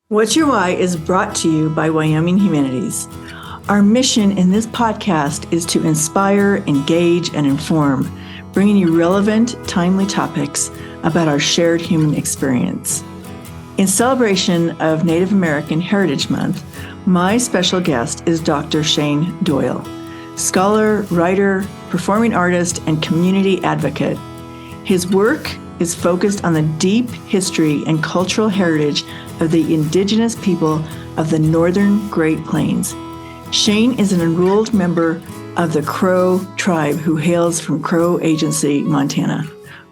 What's Your Why is brought to you by Wyoming Humanities. Our mission in this podcast is to inspire, engage, and inform, bringing you relevant, timely topics about our shared human experience. In celebration of Native American Heritage Month, my special guest is Dr. Shane Doyle, scholar, writer, performing artist, and community advocate. His work is focused on the deep history and cultural heritage of the indigenous people of the Northern Great Plains. Shane is an enrolled member of the Crow tribe who hails from Crow Agency, Montana.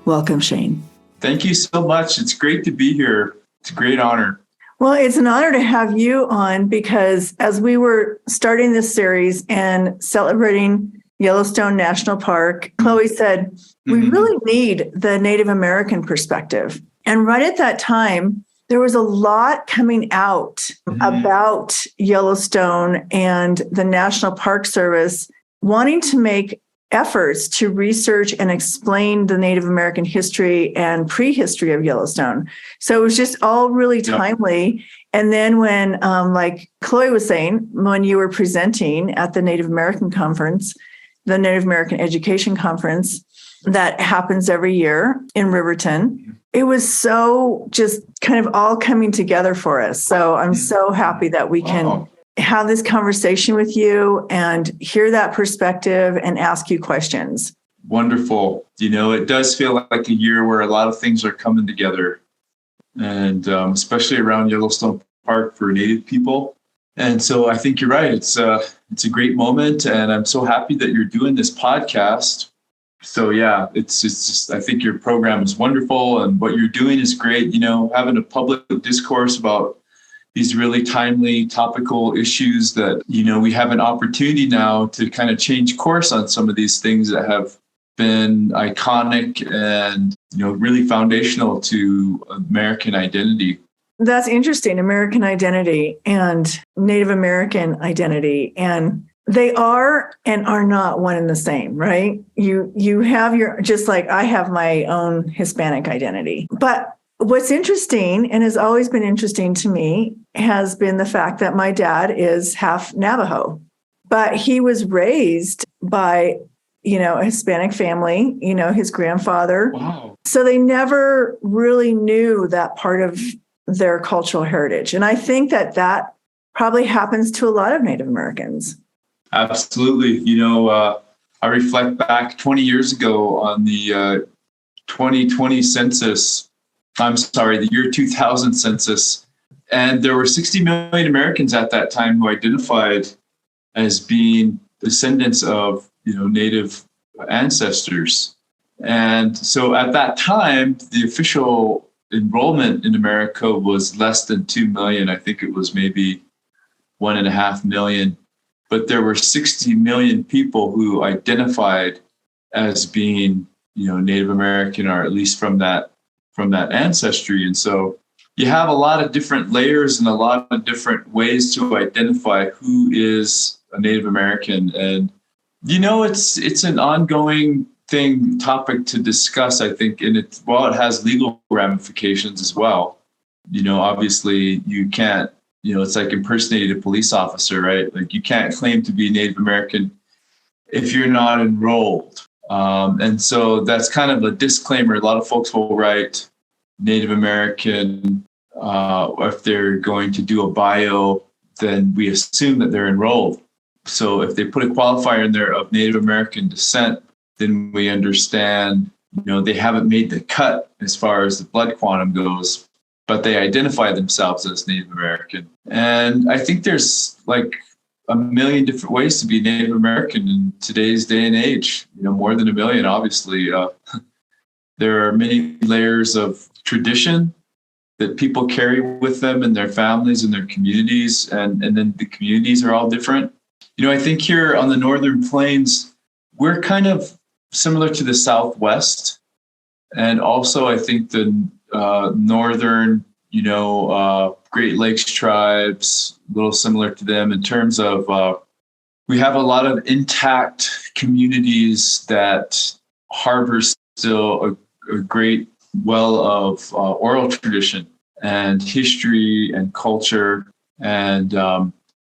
Welcome, Shane. Thank you so much. It's great to be here. It's a great honor. Well, it's an honor to have you on because as we were starting this series and celebrating Yellowstone National Park, Chloe said, we really need the Native American perspective. And right at that time, there was a lot coming out about Yellowstone and the National Park Service wanting to make efforts to research and explain the Native American history and prehistory of Yellowstone. So it was just all really timely. And then when, like Chloe was saying, when you were presenting at the Native American Conference, the Native American Education Conference that happens every year in Riverton, it was so just kind of all coming together for us. So I'm so happy that we can have this conversation with you and hear that perspective and ask you questions. Wonderful. You know, it does feel like a year where a lot of things are coming together, and especially around Yellowstone Park for Native people. And so I think you're right. It's a great moment, and I'm so happy that you're doing this podcast. So yeah, it's just, I think your program is wonderful and what you're doing is great. You know, having a public discourse about these really timely, topical issues that, you know, we have an opportunity now to kind of change course on some of these things that have been iconic and, you know, really foundational to American identity. That's interesting, American identity and Native American identity. And they are and are not one and the same, right? You have your, just like I have my own Hispanic identity. But what's interesting and has always been interesting to me has been the fact that my dad is half Navajo, but he was raised by, you know, a Hispanic family, you know, his grandfather. Wow. So they never really knew that part of their cultural heritage. And I think that probably happens to a lot of Native Americans. Absolutely. You know, I reflect back 20 years ago on the 2020 census. The year 2000 census. And there were 60 million Americans at that time who identified as being descendants of, you know, Native ancestors. And so at that time, the official enrollment in America was less than 2 million. I think it was maybe 1.5 million. But there were 60 million people who identified as being, you know, Native American, or at least from that ancestry. And so you have a lot of different layers and a lot of different ways to identify who is a Native American. And, you know, it's an ongoing topic to discuss, I think. And it has legal ramifications as well. You know, obviously you can't, you know, it's like impersonating a police officer, right? Like you can't claim to be Native American if you're not enrolled. And so that's kind of a disclaimer. A lot of folks will write Native American, if they're going to do a bio, then we assume that they're enrolled. So if they put a qualifier in there of Native American descent, then we understand, you know, they haven't made the cut as far as the blood quantum goes, but they identify themselves as Native American. And I think there's like a million different ways to be Native American in today's day and age, you know, more than a million, obviously. There are many layers of tradition that people carry with them in their families and their communities. And then the communities are all different. You know, I think here on the Northern Plains, we're kind of similar to the Southwest. And also, I think the Northern, you know, Great Lakes tribes, a little similar to them in terms of we have a lot of intact communities that harbor still a great well of oral tradition. and history and culture. And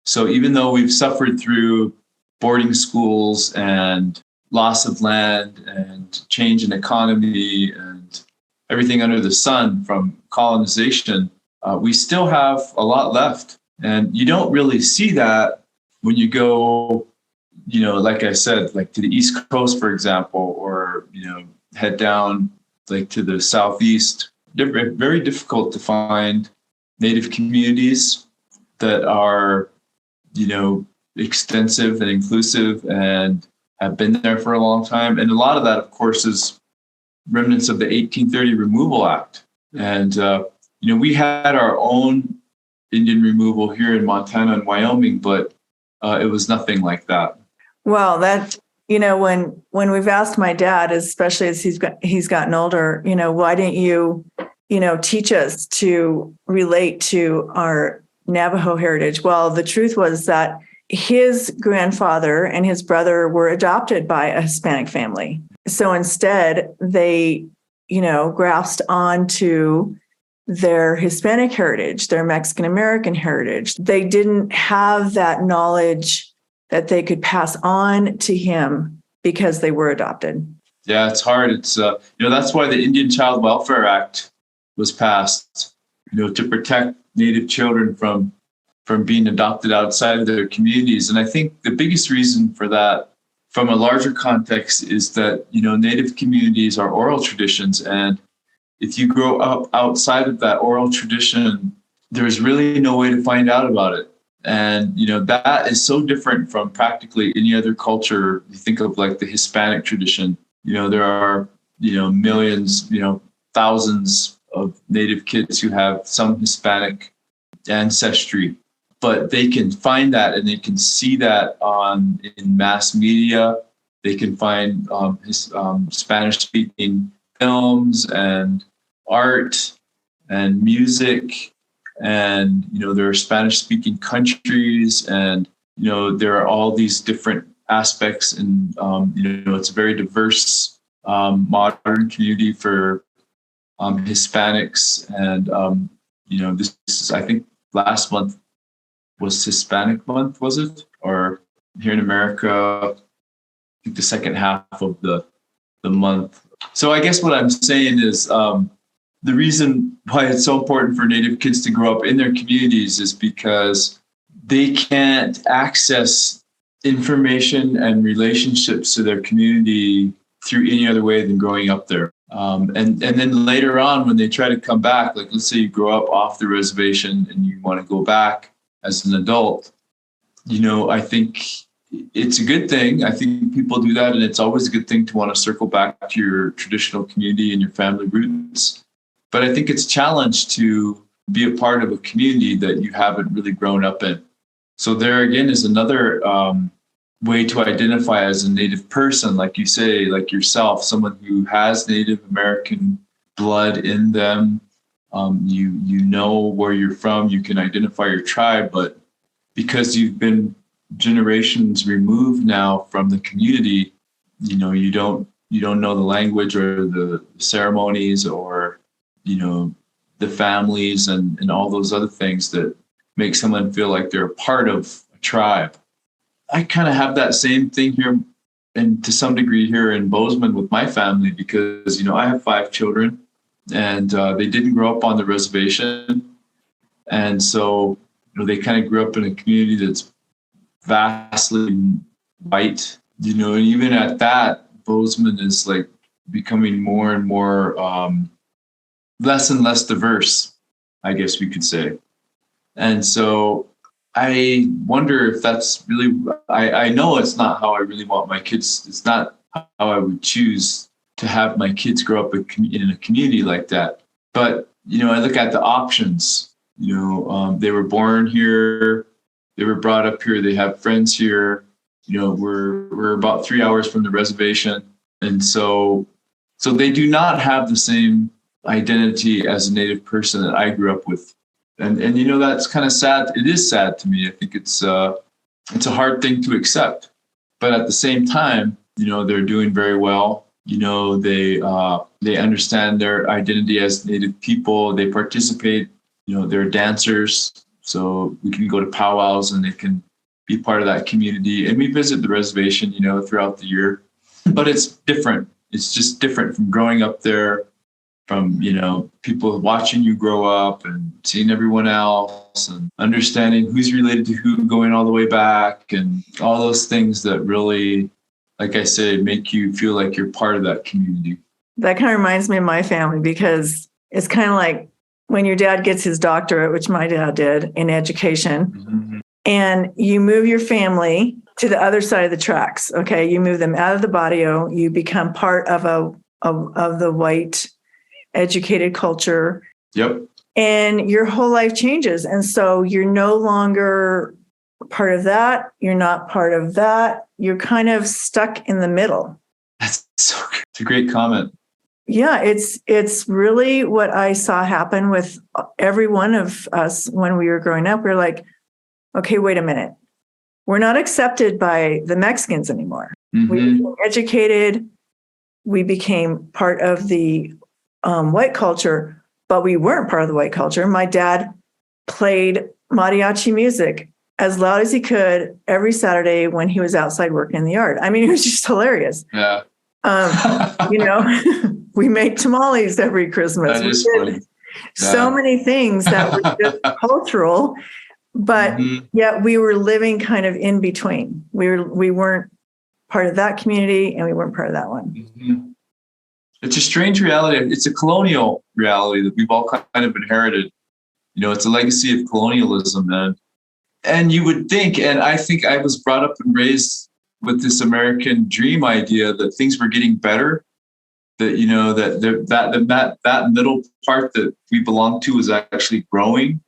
so even though we've suffered through boarding schools and loss of land and change in economy and everything under the sun from colonization, we still have a lot left. And you don't really see that when you go, like I said, like to the East Coast, for example, or, head down like to the Southeast. They're very difficult to find Native communities that are, extensive and inclusive and have been there for a long time. And a lot of that, of course, is remnants of the 1830 Removal Act. And, we had our own Indian removal here in Montana and Wyoming, but it was nothing like that. Well, that, when we've asked my dad, especially as he's gotten older, why didn't you, teach us to relate to our Navajo heritage? Well, the truth was that his grandfather and his brother were adopted by a Hispanic family. So instead, they, grasped onto their Hispanic heritage, their Mexican American heritage. They didn't have that knowledge that they could pass on to him because they were adopted. Yeah, it's hard. It's, that's why the Indian Child Welfare Act was passed, to protect Native children from being adopted outside of their communities. And I think the biggest reason for that from a larger context is that, Native communities are oral traditions. And if you grow up outside of that oral tradition, there's really no way to find out about it. And, that is so different from practically any other culture. You think of like the Hispanic tradition, there are, millions, thousands of Native kids who have some Hispanic ancestry, but they can find that and they can see that in mass media. They can find Spanish-speaking films and art and music. And, there are Spanish-speaking countries and, there are all these different aspects. And, it's a very diverse modern community for Hispanics. And, this is, I think last month was Hispanic month, was it? Or here in America, I think the second half of the month. So I guess what I'm saying is the reason why it's so important for Native kids to grow up in their communities is because they can't access information and relationships to their community through any other way than growing up there. And then later on, when they try to come back, like let's say you grow up off the reservation and you want to go back as an adult, I think it's a good thing. I think people do that, and it's always a good thing to want to circle back to your traditional community and your family roots. But I think it's a challenge to be a part of a community that you haven't really grown up in. So there again is another way to identify as a Native person, like you say, like yourself, someone who has Native American blood in them. You know where you're from, you can identify your tribe, but because you've been generations removed now from the community, you don't know the language or the ceremonies or, the families and all those other things that make someone feel like they're a part of a tribe. I kind of have that same thing here and to some degree here in Bozeman with my family because, I have 5 children and they didn't grow up on the reservation. And so, they kind of grew up in a community that's vastly white, and even at that, Bozeman is like becoming more and more, less and less diverse, I guess we could say. And so I wonder if that's really, I know it's not how I really want my kids. It's not how I would choose to have my kids grow up in a community like that. But, I look at the options, they were born here, they were brought up here, they have friends here, we're about 3 hours from the reservation. And so they do not have the same identity as a Native person that I grew up with. And that's kind of sad. It is sad to me. I think it's a hard thing to accept. But at the same time, they're doing very well. They understand their identity as Native people. They participate they're dancers. So we can go to powwows and they can be part of that community. And we visit the reservation, throughout the year. But it's different. It's just different from growing up there, from, people watching you grow up and seeing everyone else and understanding who's related to who, going all the way back, and all those things that really, like I said, make you feel like you're part of that community. That kind of reminds me of my family, because it's kind of like when your dad gets his doctorate, which my dad did in education, mm-hmm. and you move your family to the other side of the tracks. Okay. You move them out of the barrio. You become part of the white educated culture. Yep. And your whole life changes. And so you're no longer part of that. You're not part of that. You're kind of stuck in the middle. It's a great comment. Yeah, it's really what I saw happen with every one of us when we were growing up. We're like, okay, wait a minute. We're not accepted by the Mexicans anymore. Mm-hmm. We became educated. We became part of the white culture, but we weren't part of the white culture. My dad played mariachi music as loud as he could every Saturday when he was outside working in the yard. I mean, it was just hilarious. Yeah. We make tamales every Christmas. That is funny. Yeah. So many things that were just cultural, but mm-hmm. yet we were living kind of in between. We weren't part of that community and we weren't part of that one. Mm-hmm. It's a strange reality. It's a colonial reality that we've all kind of inherited. It's a legacy of colonialism, and you would think, and I think I was brought up and raised with this American dream idea that things were getting better, that that middle part that we belong to is actually growing,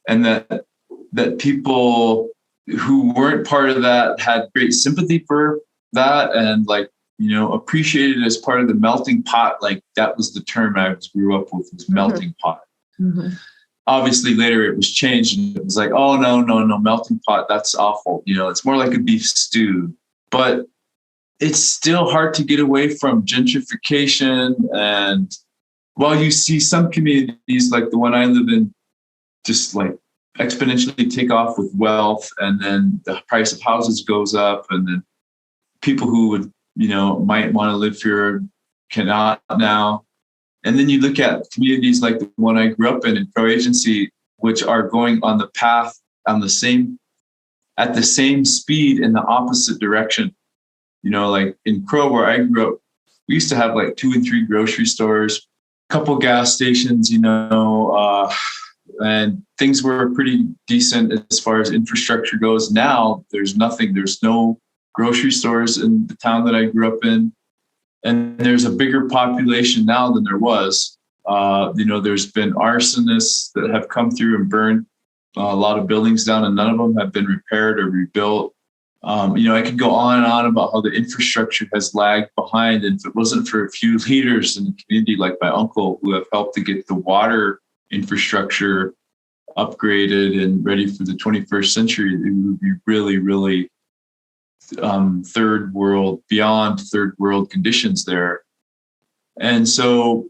and that people who weren't part of that had great sympathy for that, and appreciated as part of the melting pot. Like that was the term I grew up with, was melting mm-hmm. pot. Mm-hmm. Obviously later it was changed and it was like, oh no, melting pot, that's awful. It's more like a beef stew. But it's still hard to get away from gentrification. And while you see some communities like the one I live in just like exponentially take off with wealth, and then the price of houses goes up, and then people who would might want to live here cannot now. And then you look at communities like the one I grew up in Crow Agency, which are going on the path at the same speed in the opposite direction. Like in Crow, where I grew up, we used to have like 2 and 3 grocery stores, a couple gas stations, and things were pretty decent as far as infrastructure goes. Now there's nothing. There's no grocery stores in the town that I grew up in. And there's a bigger population now than there was. There's been arsonists that have come through and burned a lot of buildings down, and none of them have been repaired or rebuilt. I could go on and on about how the infrastructure has lagged behind. And if it wasn't for a few leaders in the community, like my uncle, who have helped to get the water infrastructure upgraded and ready for the 21st century, it would be really, really beyond third world conditions there. And so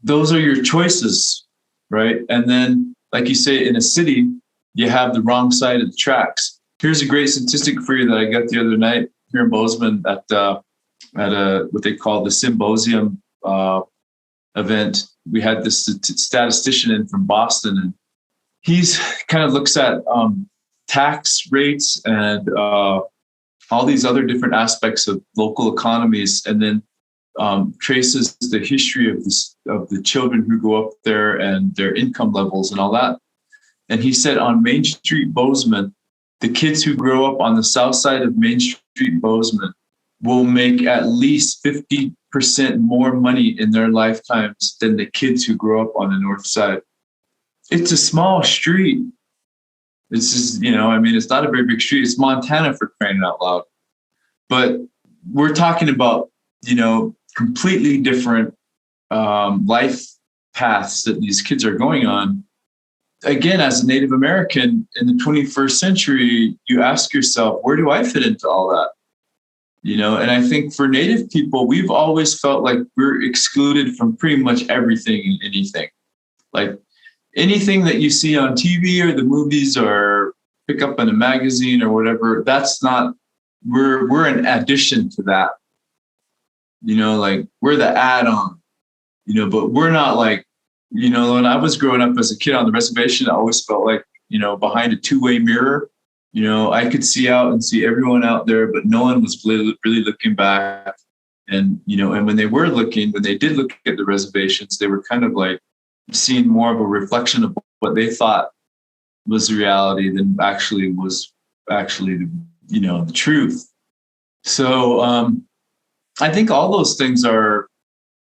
those are your choices, right? And then, like you say, in a city, you have the wrong side of the tracks. Here's a great statistic for you that I got the other night here in Bozeman at what they call the symposium event. We had this statistician in from Boston, and he's kind of looks at tax rates and all these other different aspects of local economies, and then traces the history of the children who go up there and their income levels and all that. And he said on Main Street, Bozeman, the kids who grow up on the south side of Main Street, Bozeman, will make at least 50% more money in their lifetimes than the kids who grow up on the north side. It's a small street. It's just, it's not a very big street. It's Montana, for crying out loud. But we're talking about, completely different life paths that these kids are going on. Again, as a Native American in the 21st century, you ask yourself, where do I fit into all that? And I think for Native people, we've always felt like we're excluded from pretty much everything and anything. Like, anything that you see on TV or the movies or pick up in a magazine or whatever, that's not, we're an addition to that, like we're the add-on, but we're not like, when I was growing up as a kid on the reservation, I always felt like, behind a two-way mirror, I could see out and see everyone out there, but no one was really looking back. And, and when they did look at the reservations, they were kind of like seeing more of a reflection of what they thought was the reality than was the truth. So I think all those things are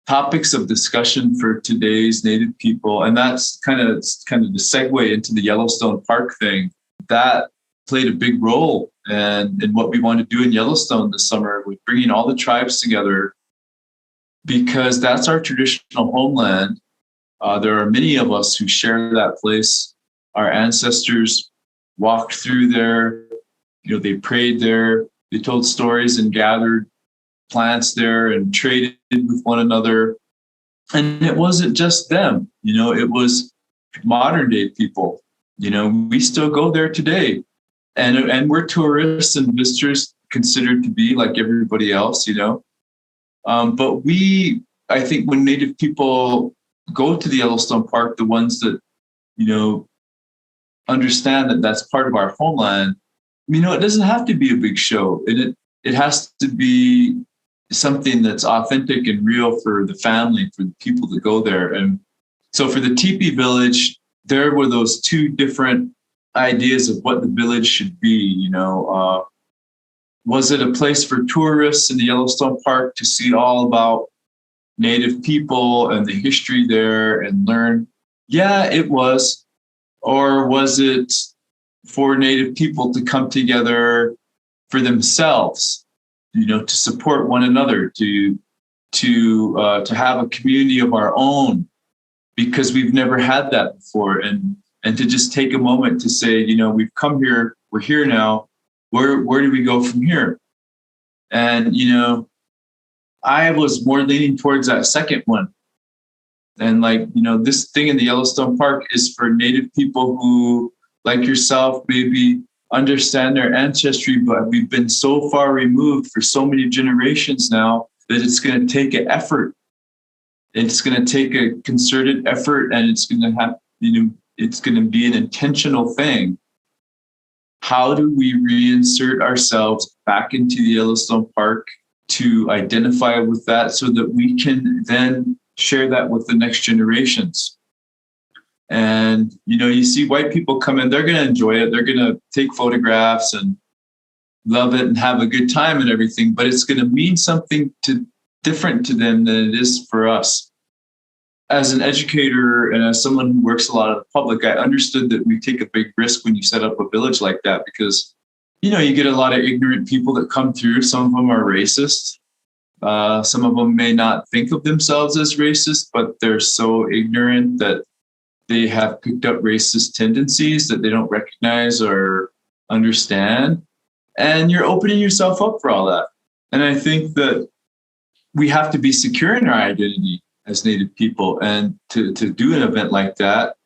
topics of discussion for today's Native people. And that's kind of the segue into the Yellowstone Park thing. That played a big role in what we want to do in Yellowstone this summer, with bringing all the tribes together, because that's our traditional homeland. There are many of us who share that place. Our ancestors walked through there, they prayed there, they told stories and gathered plants there and traded with one another. And it wasn't just them, it was modern day people. We still go there today. And we're tourists and visitors considered to be like everybody else, But I think when Native people go to the Yellowstone Park, the ones that, understand that that's part of our homeland, it doesn't have to be a big show. It has to be something that's authentic and real for the family, for the people that go there. And so for the teepee village, there were those two different ideas of what the village should be. Was it a place for tourists in the Yellowstone Park to see all about Native people and the history there and learn? Yeah, it was. Or was it for Native people to come together for themselves, to support one another, to have a community of our own, because we've never had that before, and to just take a moment to say, we've come here, we're here now, where do we go from here? And I was more leaning towards that second one. And this thing in the Yellowstone Park is for Native people who, like yourself, maybe understand their ancestry, but we've been so far removed for so many generations now that it's going to take an effort. It's going to take a concerted effort, and it's going to have, it's going to be an intentional thing. How do we reinsert ourselves back into the Yellowstone Park to identify with that so that we can then share that with the next generations? And, you see white people come in, they're going to enjoy it. They're going to take photographs and love it and have a good time and everything, but it's going to mean something different to them than it is for us. As an educator and as someone who works a lot of the public, I understood that we take a big risk when you set up a village like that, because, you get a lot of ignorant people that come through. Some of them are racist. Some of them may not think of themselves as racist, but they're so ignorant that they have picked up racist tendencies that they don't recognize or understand. And you're opening yourself up for all that. And I think that we have to be secure in our identity as Native people, and to do an event like that,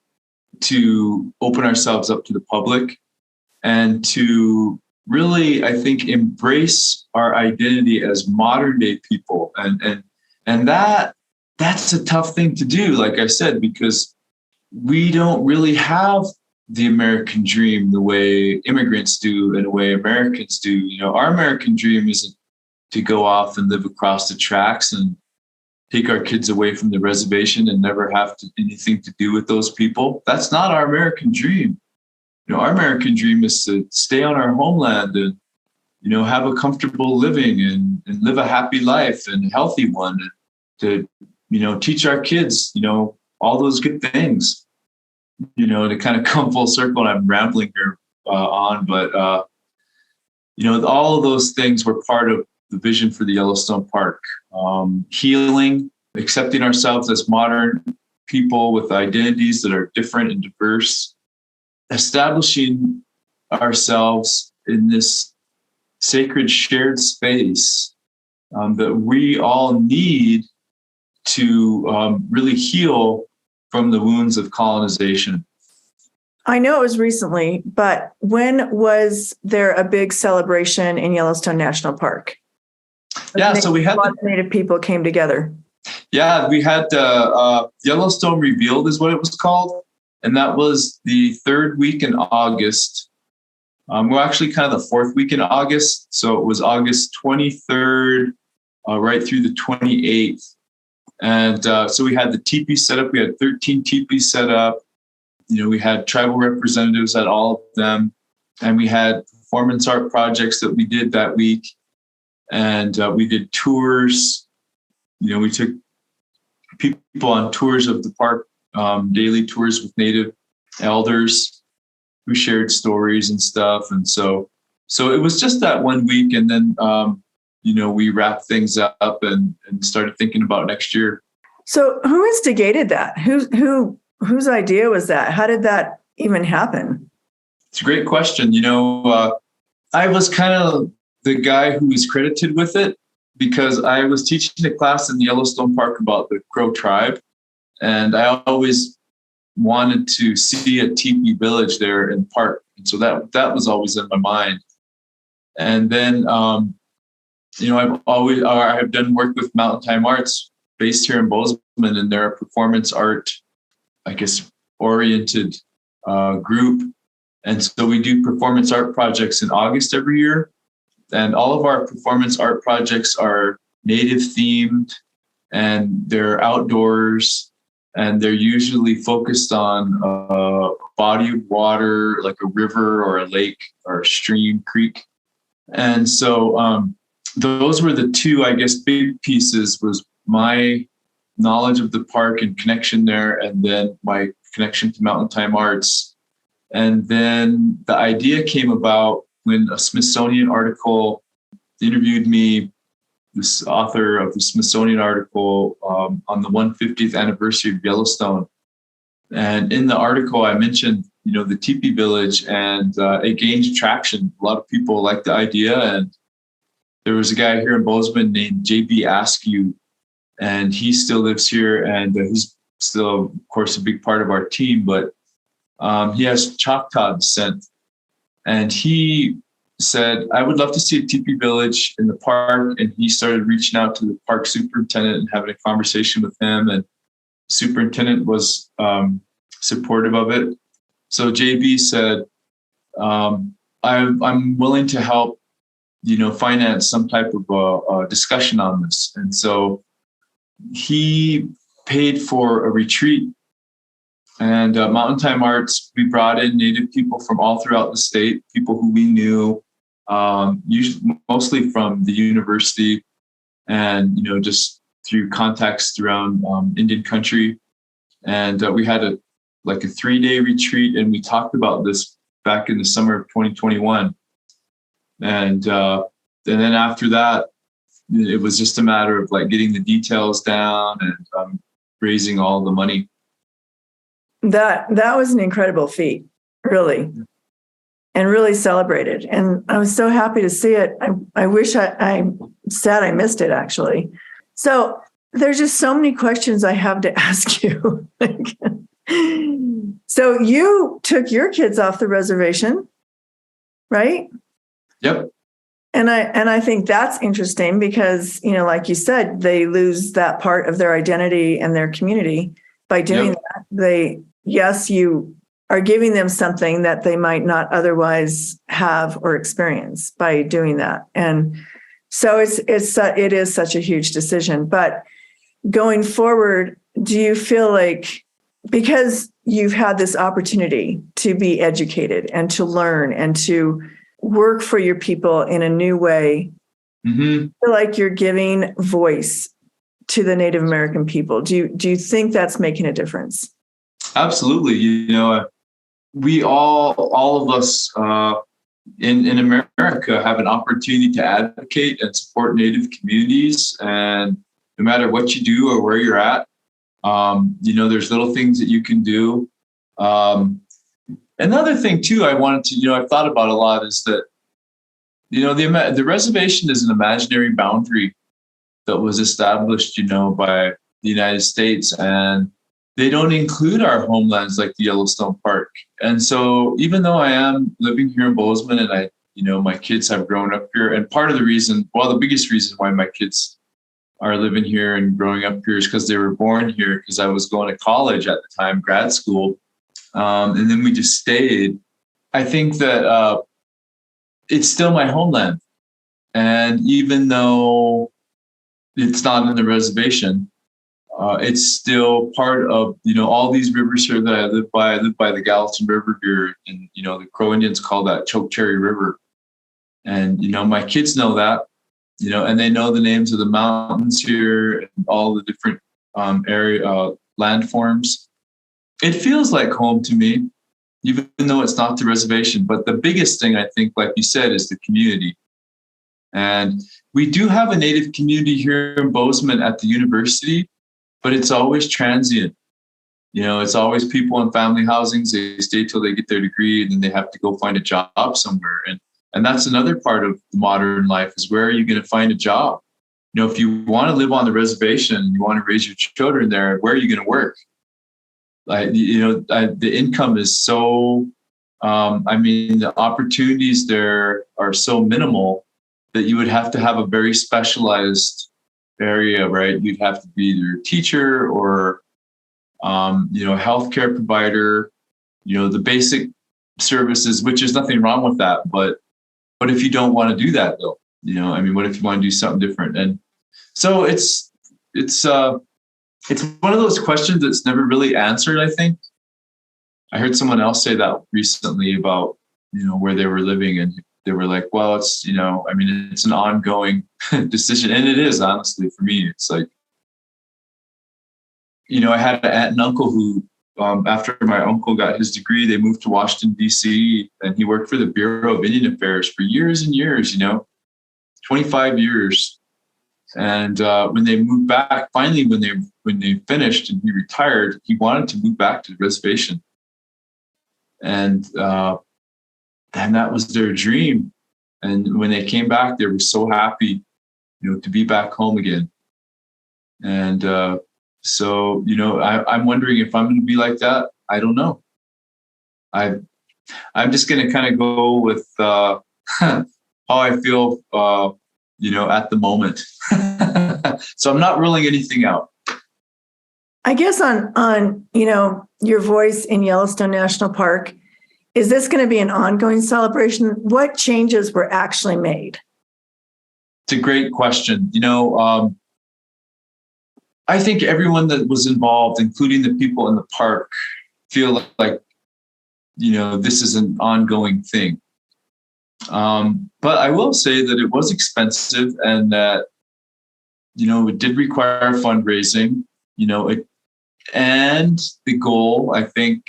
to open ourselves up to the public, and to really, I think, embrace our identity as modern day people. And that's a tough thing to do, like I said, because we don't really have the American dream the way immigrants do and the way Americans do. Our American dream isn't to go off and live across the tracks and take our kids away from the reservation and never have anything to do with those people. That's not our American dream. Our American dream is to stay on our homeland and, have a comfortable living and live a happy life and a healthy one, and to, teach our kids, all those good things, to kind of come full circle. And I'm rambling here but all of those things were part of the vision for the Yellowstone Park. Healing, accepting ourselves as modern people with identities that are different and diverse, establishing ourselves in this sacred shared space that we all need to really heal from the wounds of colonization. I know it was recently, but when was there a big celebration in Yellowstone National Park? Yeah, so we had Native people came together. Yeah, we had Yellowstone Revealed is what it was called. And that was the third week in August. We're actually kind of the fourth week in August. So it was August 23rd, right through the 28th. And so we had the teepee set up. We had 13 teepees set up. We had tribal representatives at all of them. And we had performance art projects that we did that week. And we did tours. We took people on tours of the park, daily tours with Native elders who shared stories and stuff. And so it was just that 1 week. And then, we wrapped things up and started thinking about next year. So who instigated that? Whose idea was that? How did that even happen? It's a great question. I was kind of the guy who was credited with it, because I was teaching a class in the Yellowstone Park about the Crow tribe. And I always wanted to see a teepee village there in the park. And so that was always in my mind. And then, I have done work with Mountain Time Arts based here in Bozeman, and they're a performance art, oriented group. And so we do performance art projects in August every year. And all of our performance art projects are Native themed, and they're outdoors, and they're usually focused on a body of water, like a river or a lake or a stream, creek. And so those were the two, big pieces, was my knowledge of the park and connection there, and then my connection to Mountain Time Arts. And then the idea came about when a Smithsonian article interviewed me, this author of the Smithsonian article on the 150th anniversary of Yellowstone. And in the article, I mentioned, the teepee village, and it gained traction. A lot of people liked the idea. And there was a guy here in Bozeman named J.B. Askew, and he still lives here, and he's still, of course, a big part of our team, but he has Choctaw descent. And he said, I would love to see a teepee village in the park. And he started reaching out to the park superintendent and having a conversation with him. And the superintendent was supportive of it. So JB said, I'm willing to help, finance some type of a discussion on this. And so he paid for a retreat. And Mountain Time Arts, we brought in Native people from all throughout the state, people who we knew, usually mostly from the university, and just through contacts around Indian country. And we had a 3-day retreat, and we talked about this back in the summer of 2021. And then after that, it was just a matter of getting the details down and raising all the money. That was an incredible feat, really, and really celebrated. And I was so happy to see it. I wish I'm sad I missed it, actually. So there's just so many questions I have to ask you. So you took your kids off the reservation, right? Yep. And I think that's interesting because, like you said, they lose that part of their identity and their community by doing that. Yes, you are giving them something that they might not otherwise have or experience by doing that. And so it is such a huge decision. But going forward, do you feel like, because you've had this opportunity to be educated and to learn and to work for your people in a new way, mm-hmm. feel like you're giving voice to the Native American people? Do you think that's making a difference? Absolutely. We all of us in America have an opportunity to advocate and support Native communities. And no matter what you do or where you're at, there's little things that you can do. Another thing too, I wanted to, I've thought about a lot is that, the reservation is an imaginary boundary that was established, by the United States. And they don't include our homelands like the Yellowstone Park. And so even though I am living here in Bozeman and my kids have grown up here, and part of the reason, well, the biggest reason why my kids are living here and growing up here is because they were born here, because I was going to college at the time, grad school. And then we just stayed. I think that it's still my homeland. And even though it's not in the reservation, it's still part of, all these rivers here that I live by. I live by the Gallatin River here. And, the Crow Indians call that Chokecherry River. And, my kids know that, and they know the names of the mountains here and all the different landforms. It feels like home to me, even though it's not the reservation. But the biggest thing, I think, like you said, is the community. And we do have a Native community here in Bozeman at the university, but it's always transient. It's always people in family housings. They stay till they get their degree, and then they have to go find a job somewhere. And that's another part of modern life, is where are you going to find a job? If you want to live on the reservation, you want to raise your children there, where are you going to work? The income is so, the opportunities there are so minimal that you would have to have a very specialized area, right? You'd have to be either a teacher or, healthcare provider, the basic services, which is nothing wrong with that. But if you don't want to do that though, what if you want to do something different? And so it's one of those questions that's never really answered, I think. I heard someone else say that recently about, where they were living, and they were like, well, it's, it's an ongoing decision. And it is, honestly, for me. It's like, I had an aunt and uncle who, after my uncle got his degree, they moved to Washington, D.C., and he worked for the Bureau of Indian Affairs for years and years, 25 years. And when they moved back, finally, when they finished and he retired, he wanted to move back to the reservation. And that was their dream. And when they came back, they were so happy, to be back home again. And so, I'm wondering if I'm going to be like that. I don't know. I'm just going to kind of go with how I feel, at the moment. So I'm not ruling anything out. I guess on your voice in Yellowstone National Park, is this going to be an ongoing celebration? What changes were actually made? It's a great question. I think everyone that was involved, including the people in the park, feel like, this is an ongoing thing. But I will say that it was expensive, and that, it did require fundraising, and the goal, I think,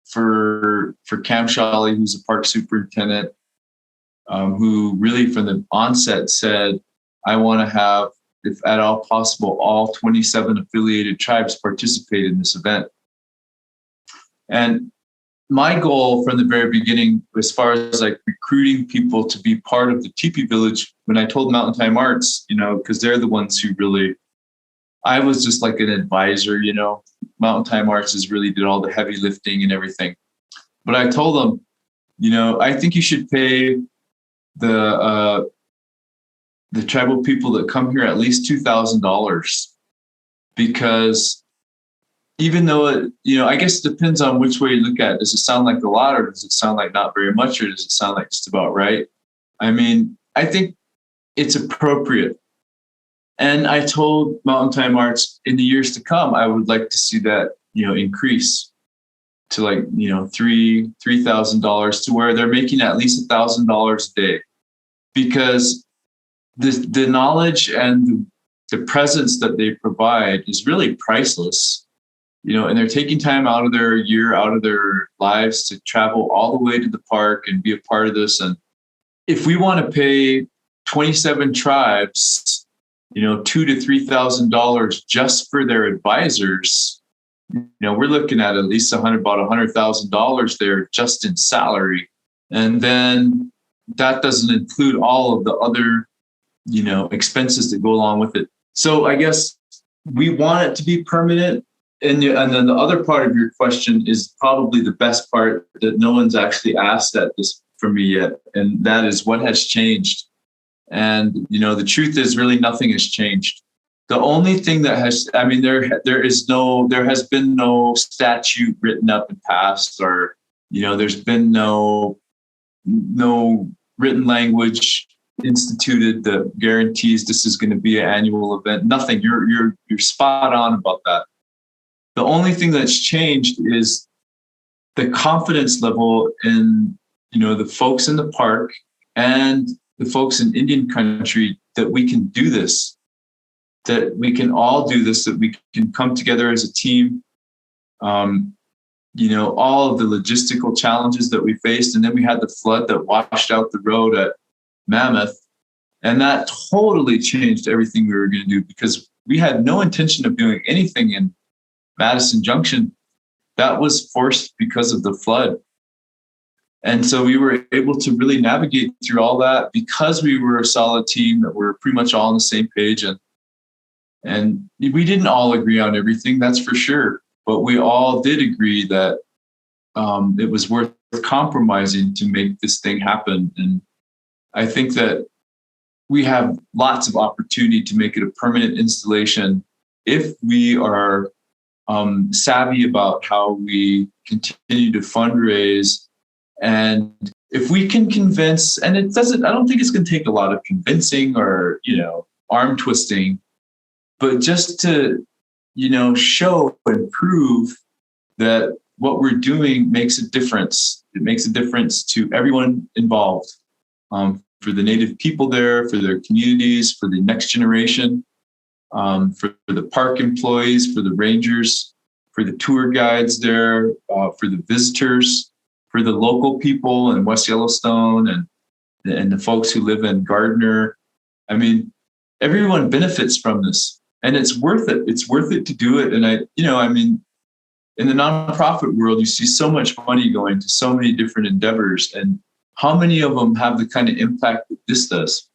for Cam Shawley, who's a park superintendent, who really from the onset said, I want to have, if at all possible, all 27 affiliated tribes participate in this event. And my goal from the very beginning, as far as like recruiting people to be part of the teepee village, when I told Mountain Time Arts, because they're the ones who really, I was just like an advisor, Mountain Time Arts really did all the heavy lifting and everything. But I told them, I think you should pay the tribal people that come here at least $2,000, because even though I guess it depends on which way you look at it. Does it sound like a lot, or does it sound like not very much, or does it sound like just about right? I think it's appropriate. And I told Mountain Time Arts in the years to come, I would like to see that, increase to like, $3,000 to where they're making at least $1,000 a day, because the knowledge and the presence that they provide is really priceless. And they're taking time out of their year, out of their lives to travel all the way to the park and be a part of this. And if we want to pay 27 tribes, $2,000 to $3,000 just for their advisors, we're looking at least about $100,000 there just in salary. And then that doesn't include all of the other, expenses that go along with it. So I guess we want it to be permanent. and then the other part of your question is probably the best part that no one's actually asked at this for me yet. And that is, what has changed? And, the truth is really nothing has changed. The only thing that has, there has been no statute written up and passed, or, there's been no written language instituted that guarantees this is going to be an annual event. Nothing. You're spot on about that. The only thing that's changed is the confidence level in, the folks in the park and the folks in Indian country that we can do this, that we can all do this, that we can come together as a team. All of the logistical challenges that we faced. And then we had the flood that washed out the road at Mammoth. And that totally changed everything we were going to do, because we had no intention of doing anything in Madison Junction. That was forced because of the flood. And so we were able to really navigate through all that because we were a solid team, that we're pretty much all on the same page. And we didn't all agree on everything, that's for sure. But we all did agree that it was worth compromising to make this thing happen. And I think that we have lots of opportunity to make it a permanent installation if we are savvy about how we continue to fundraise. And if we can convince, and I don't think it's going to take a lot of convincing or, arm twisting, but just to, show and prove that what we're doing makes a difference. It makes a difference to everyone involved, for the Native people there, for their communities, for the next generation, for the park employees, for the rangers, for the tour guides there, for the visitors, for the local people in West Yellowstone and the folks who live in Gardner. I mean, everyone benefits from this, and it's worth it. It's worth it to do it. And in the nonprofit world, you see so much money going to so many different endeavors, and how many of them have the kind of impact that this does?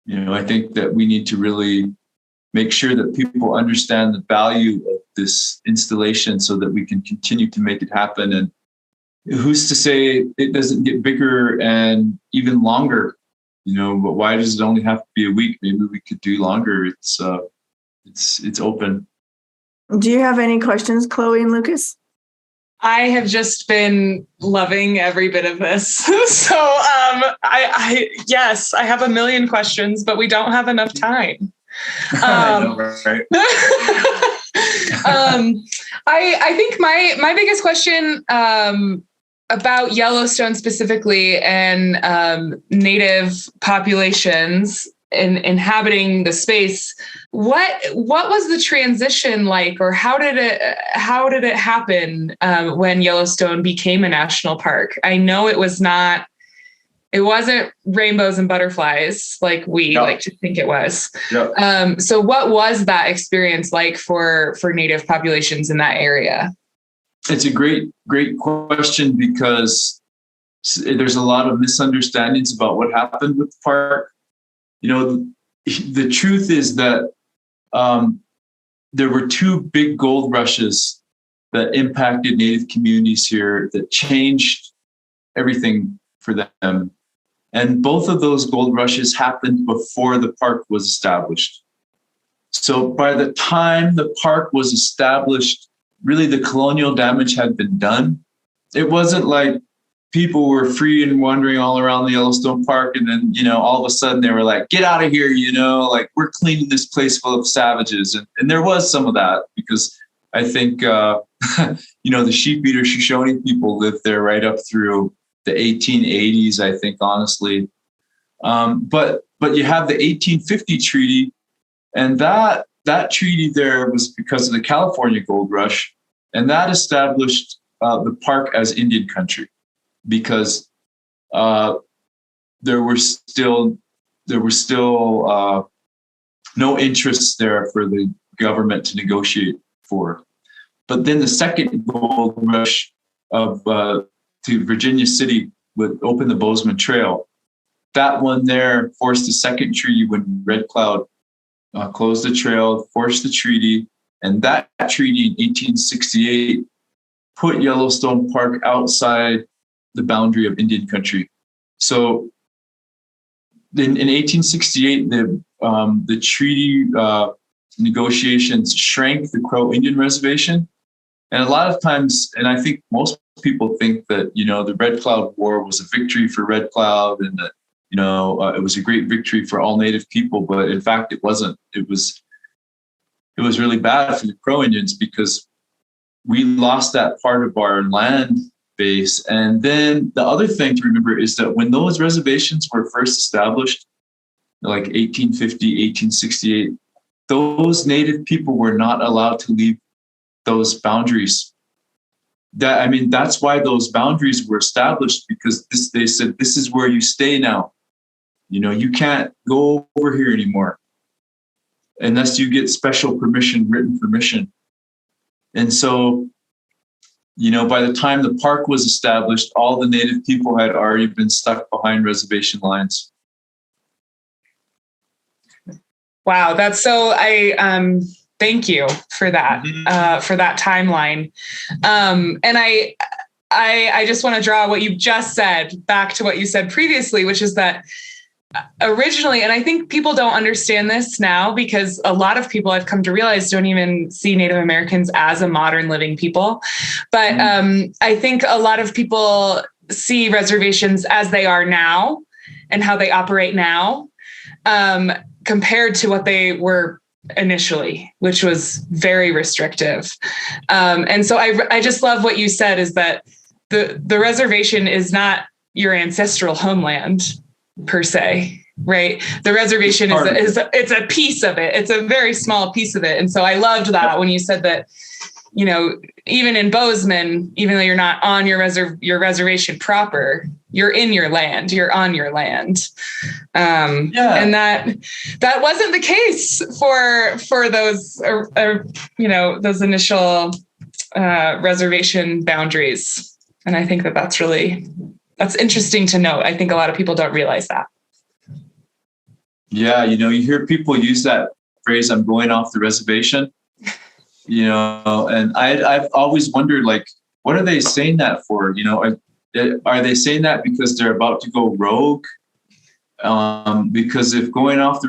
I think that we need to really make sure that people understand the value of this installation so that we can continue to make it happen. And who's to say it doesn't get bigger and even longer? But why does it only have to be a week? Maybe we could do longer. It's open. Do you have any questions, Chloe and Lucas? I have just been loving every bit of this. So yes, I have a million questions, but we don't have enough time. I know, right? I think my biggest question about Yellowstone specifically and Native populations inhabiting the space, what was the transition like, or how did it happen when Yellowstone became a national park? I know it wasn't rainbows and butterflies like we like to think it was. Yeah. So what was that experience like for Native populations in that area? It's a great question, because there's a lot of misunderstandings about what happened with the park. The truth is that there were two big gold rushes that impacted Native communities here that changed everything for them. And both of those gold rushes happened before the park was established. So by the time the park was established, really the colonial damage had been done. It wasn't like people were free and wandering all around the Yellowstone Park, and then, all of a sudden they were like, get out of here, like we're cleaning this place full of savages. And there was some of that, because I think, the sheep eater Shoshone people lived there right up through the 1880s, I think, honestly. But you have the 1850 treaty, and that treaty there was because of the California gold rush, and that established the park as Indian country, because there were still no interests there for the government to negotiate for. But then the second gold rush to Virginia City would open the Bozeman Trail. That one there forced the second treaty when Red Cloud closed the trail, forced the treaty, And that treaty in 1868 put Yellowstone Park outside the boundary of Indian country. So in 1868, the treaty negotiations shrank the Crow Indian Reservation. And a lot of times, and I think most people think that, the Red Cloud War was a victory for Red Cloud and that, it was a great victory for all Native people. But in fact, it wasn't. It was really bad for the Crow Indians because we lost that part of our land base. And then the other thing to remember is that when those reservations were first established, like 1850, 1868, those Native people were not allowed to leave those boundaries. That's why those boundaries were established, because they said, this is where you stay now. You can't go over here anymore unless you get special permission, written permission. And so, by the time the park was established, all the Native people had already been stuck behind reservation lines. Wow, that's so. Thank you for that, for that timeline. And I just want to draw what you just said back to what you said previously, which is that originally, and I think people don't understand this now because a lot of people I've come to realize don't even see Native Americans as a modern living people. But I think a lot of people see reservations as they are now and how they operate now, compared to what they were initially, which was very restrictive. And so I just love what you said, is that the reservation is not your ancestral homeland per se, right? The reservation is it's a piece of it. It's a very small piece of it. And so I loved that when you said that, even in Bozeman, even though you're not on your reservation proper, you're in your land, you're on your land. And that wasn't the case for those, those initial reservation boundaries. And I think that's interesting to note. I think a lot of people don't realize that. Yeah. You hear people use that phrase, I'm going off the reservation, and I've always wondered, like, what are they saying that for? Are they saying that because they're about to go rogue? Because if going off the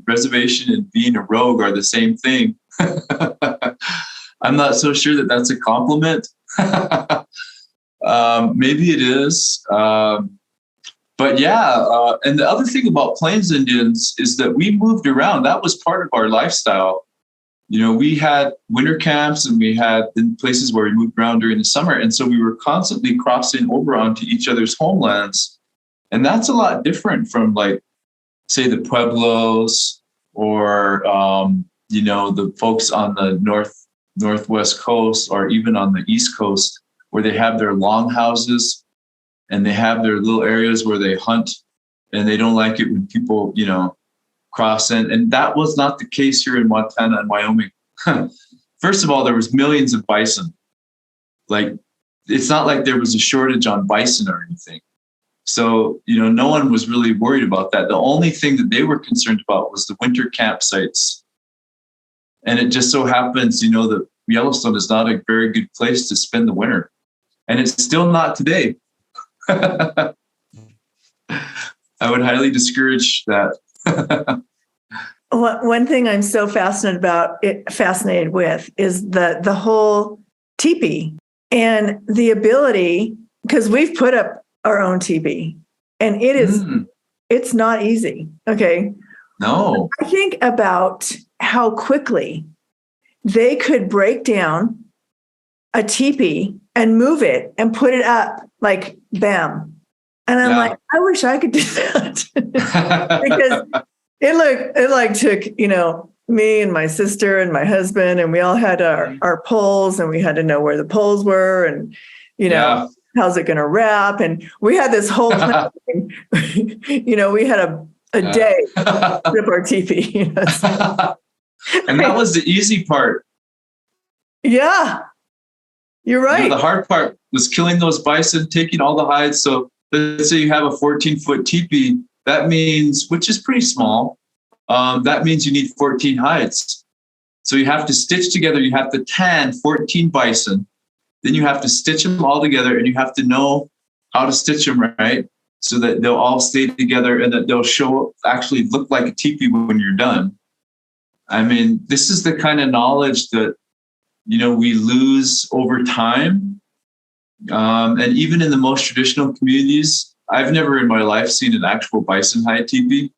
reservation and being a rogue are the same thing, I'm not so sure that that's a compliment. Maybe it is. But yeah, and the other thing about Plains Indians is that we moved around. That was part of our lifestyle. We had winter camps and we had places where we moved around during the summer. And so we were constantly crossing over onto each other's homelands. And that's a lot different from, like, say, the Pueblos or, the folks on the northwest coast or even on the East Coast, where they have their long houses and they have their little areas where they hunt, and they don't like it when people, cross in. And that was not the case here in Montana and Wyoming. First of all, there was millions of bison. Like, it's not like there was a shortage on bison or anything. So, no one was really worried about that. The only thing that they were concerned about was the winter campsites. And it just so happens, that Yellowstone is not a very good place to spend the winter. And it's still not today. I would highly discourage that. One thing I'm so fascinated with is the whole teepee and the ability, because we've put up our own teepee, and it's not easy. Okay. No. I think about how quickly they could break down a teepee and move it and put it up, like, bam. And I'm like, I wish I could do that. Because it took, me and my sister and my husband, and we all had our poles, and we had to know where the poles were, and, how's it going to wrap? And we had this whole plan. We had a day to put up our teepee. And that was the easy part. Yeah, you're right. The hard part was killing those bison, taking all the hides. So let's say you have a 14-foot teepee. That means, which is pretty small, that means you need 14 hides. So you have to stitch together, you have to tan 14 bison, then you have to stitch them all together, and you have to know how to stitch them right so that they'll all stay together and that they'll actually look like a teepee when you're done. I mean, this is the kind of knowledge that, we lose over time. And even in the most traditional communities, I've never in my life seen an actual bison hide teepee.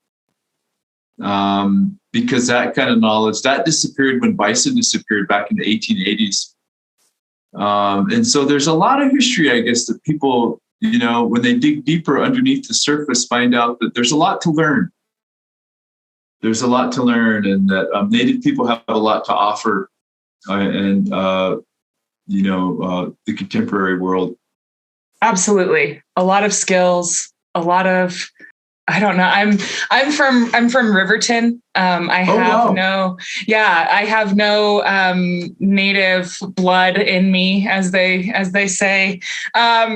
Because that kind of knowledge, that disappeared when bison disappeared back in the 1880s. And so there's a lot of history, I guess, that people, when they dig deeper underneath the surface, find out that there's a lot to learn. There's a lot to learn, and that Native people have a lot to offer, the contemporary world. Absolutely. A lot of skills, a lot of, I don't know. I'm from Riverton. I have no Native blood in me, as they say.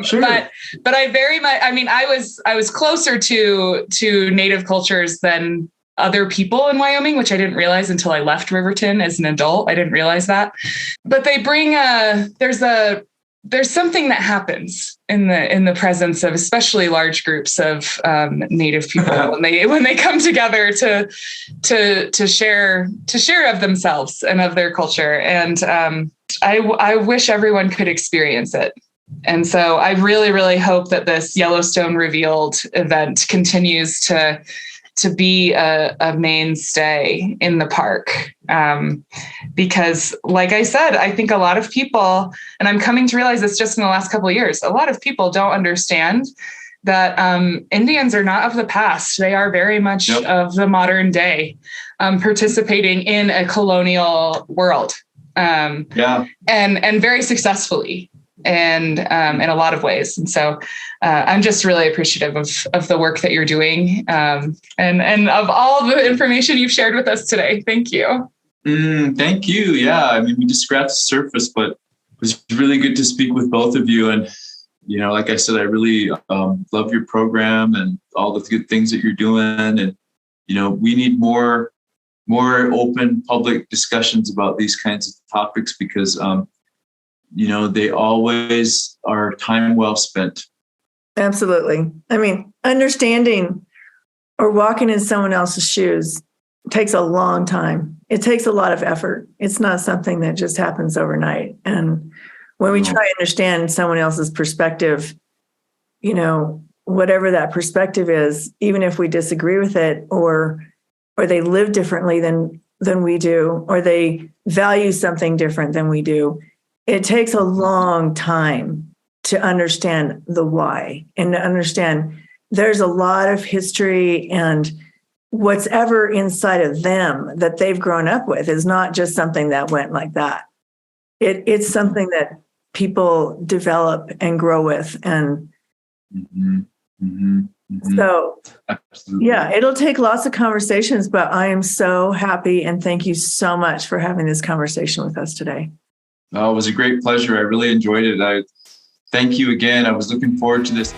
Sure. But I very much, I was closer to Native cultures than other people in Wyoming, which I didn't realize until I left Riverton as an adult. I didn't realize that. But they bring there's something that happens in the presence of especially large groups of Native people when they come together to share of themselves and of their culture. And I wish everyone could experience it. And so I really, really hope that this Yellowstone Revealed event continues to be a mainstay in the park. Because like I said, I think a lot of people, and I'm coming to realize this just in the last couple of years, a lot of people don't understand that Indians are not of the past. They are very much of the modern day, participating in a colonial world. And very successfully. And in a lot of ways. And so I'm just really appreciative of the work that you're doing and of all the information you've shared with us today. Thank you. Thank you. Yeah, I mean, we just scratched the surface, but it was really good to speak with both of you. And, like I said, I really love your program and all the good things that you're doing. And, we need more open public discussions about these kinds of topics because, they always are time well spent. Absolutely. I mean, understanding or walking in someone else's shoes takes a long time. It takes a lot of effort. It's not something that just happens overnight. And when we try to understand someone else's perspective, whatever that perspective is, even if we disagree with it or they live differently than we do, or they value something different than we do, it takes a long time to understand the why and to understand there's a lot of history and what's ever inside of them that they've grown up with is not just something that went like that. It's something that people develop and grow with. And so, absolutely. Yeah, it'll take lots of conversations, but I am so happy and thank you so much for having this conversation with us today. Oh, it was a great pleasure. I really enjoyed it. I thank you again. I was looking forward to this.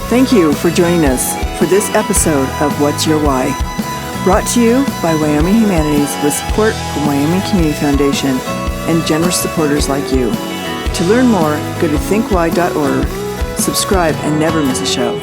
Thank you for joining us for this episode of What's Your Why? Brought to you by Wyoming Humanities with support from Wyoming Community Foundation and generous supporters like you. To learn more, go to thinkwhy.org, subscribe, and never miss a show.